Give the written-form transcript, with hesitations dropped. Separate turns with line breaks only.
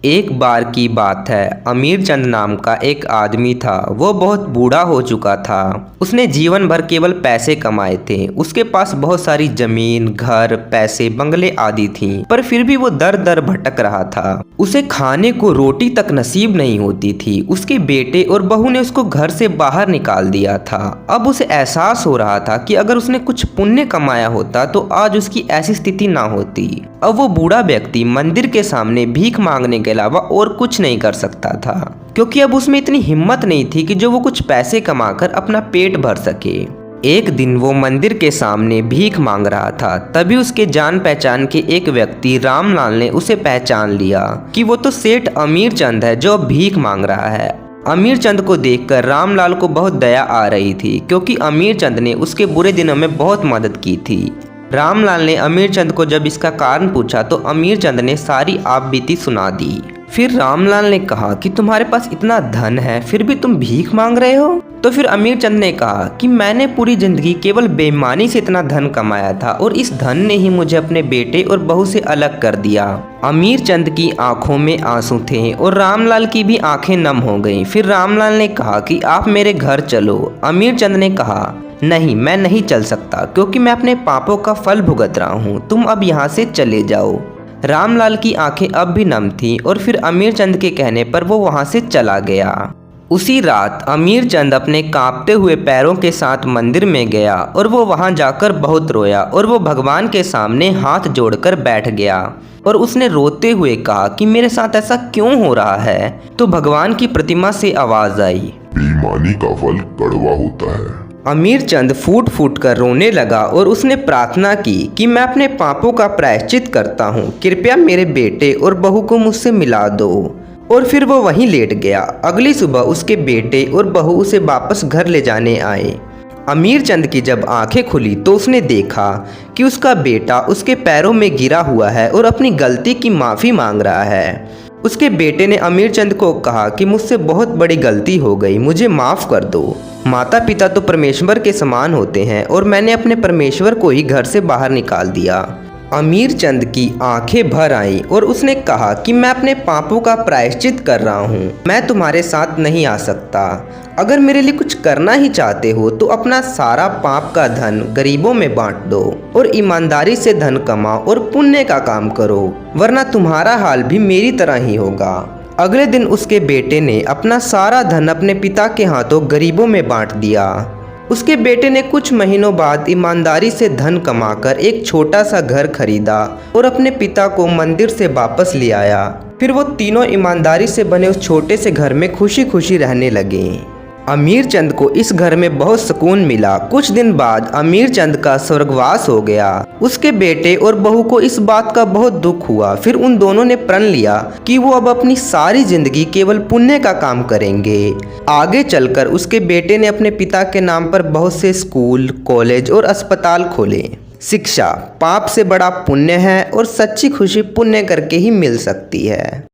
एक बार की बात है, अमीर चंद नाम का एक आदमी था। वो बहुत बूढ़ा हो चुका था। उसने जीवन भर केवल पैसे कमाए थे। उसके पास बहुत सारी जमीन, घर, पैसे, बंगले आदि थी, पर फिर भी वो दर दर भटक रहा था। उसे खाने को रोटी तक नसीब नहीं होती थी। उसके बेटे और बहू ने उसको घर से बाहर निकाल दिया था। अब उसे एहसास हो रहा था कि अगर उसने कुछ पुण्य कमाया होता तो आज उसकी ऐसी स्थिति ना होती। अब वो बूढ़ा व्यक्ति मंदिर के सामने भीख मांगने के अलावा और कुछ नहीं कर सकता था, क्योंकि अब उसमें इतनी हिम्मत नहीं थी कि जो वो कुछ पैसे कमाकर अपना पेट भर सके। एक दिन वो मंदिर के सामने भीख मांग रहा था, तभी उसके जान पहचान के एक व्यक्ति रामलाल ने उसे पहचान लिया कि वो तो सेठ अमीर चंद है जो अब भीख मांग रहा है। अमीर चंद को देखकर रामलाल को बहुत दया आ रही थी, क्योंकि अमीर चंद ने उसके बुरे दिनों में बहुत मदद की थी। रामलाल ने अमीर चंद को जब इसका कारण पूछा तो अमीर चंद ने सारी आपबीती सुना दी। फिर रामलाल ने कहा कि तुम्हारे पास इतना धन है, फिर भी तुम भीख मांग रहे हो। तो फिर अमीर चंद ने कहा कि मैंने पूरी जिंदगी केवल बेईमानी से इतना धन कमाया था, और इस धन ने ही मुझे अपने बेटे और बहू से अलग कर दिया। अमीर चंद की आंखों में आंसू थे और रामलाल की भी आंखें नम हो गईं। फिर रामलाल ने कहा कि आप मेरे घर चलो। अमीर चंद ने कहा, नहीं, मैं नहीं चल सकता, क्योंकि मैं अपने पापों का फल भुगत रहा हूँ। तुम अब यहाँ से चले जाओ। रामलाल की आंखें अब भी नम थीं, और फिर अमीर चंद के कहने पर वो वहाँ से चला गया। उसी रात अमीर चंद अपने कांपते हुए पैरों के साथ मंदिर में गया, और वो वहाँ जाकर बहुत रोया, और वो भगवान के सामने हाथ जोड़कर बैठ गया, और उसने रोते हुए कहा कि मेरे साथ ऐसा क्यों हो रहा है। तो भगवान की प्रतिमा से आवाज आई,
बेईमानी का फल कड़वा होता है।
अमीर चंद फूट फूट कर रोने लगा, और उसने प्रार्थना की कि मैं अपने पापों का प्रायश्चित करता हूँ, कृपया मेरे बेटे और बहू को मुझसे मिला दो। और फिर वो वहीं लेट गया। अगली सुबह उसके बेटे और बहू उसे वापस घर ले जाने आए। अमीर चंद की जब आंखें खुली तो उसने देखा कि उसका बेटा उसके पैरों में गिरा हुआ है और अपनी गलती की माफ़ी मांग रहा है। उसके बेटे ने अमीर चंद को कहा कि मुझसे बहुत बड़ी गलती हो गई, मुझे माफ़ कर दो। माता पिता तो परमेश्वर के समान होते हैं, और मैंने अपने परमेश्वर को ही घर से बाहर निकाल दिया। अमीर चंद की आंखें भर आईं, और उसने कहा कि मैं अपने पापों का प्रायश्चित कर रहा हूँ, मैं तुम्हारे साथ नहीं आ सकता। अगर मेरे लिए कुछ करना ही चाहते हो तो अपना सारा पाप का धन गरीबों में बांट दो, और ईमानदारी से धन कमाओ और पुण्य का काम करो, वरना तुम्हारा हाल भी मेरी तरह ही होगा। अगले दिन उसके बेटे ने अपना सारा धन अपने पिता के हाथों गरीबों में बांट दिया। उसके बेटे ने कुछ महीनों बाद ईमानदारी से धन कमाकर एक छोटा सा घर खरीदा और अपने पिता को मंदिर से वापस ले आया। फिर वो तीनों ईमानदारी से बने उस छोटे से घर में खुशी खुशी रहने लगे। अमीर चंद को इस घर में बहुत सुकून मिला। कुछ दिन बाद अमीर चंद का स्वर्गवास हो गया। उसके बेटे और बहू को इस बात का बहुत दुख हुआ। फिर उन दोनों ने प्रण लिया कि वो अब अपनी सारी जिंदगी केवल पुण्य का काम करेंगे। आगे चलकर उसके बेटे ने अपने पिता के नाम पर बहुत से स्कूल, कॉलेज और अस्पताल खोले। शिक्षा पाप से बड़ा पुण्य है, और सच्ची खुशी पुण्य करके ही मिल सकती है।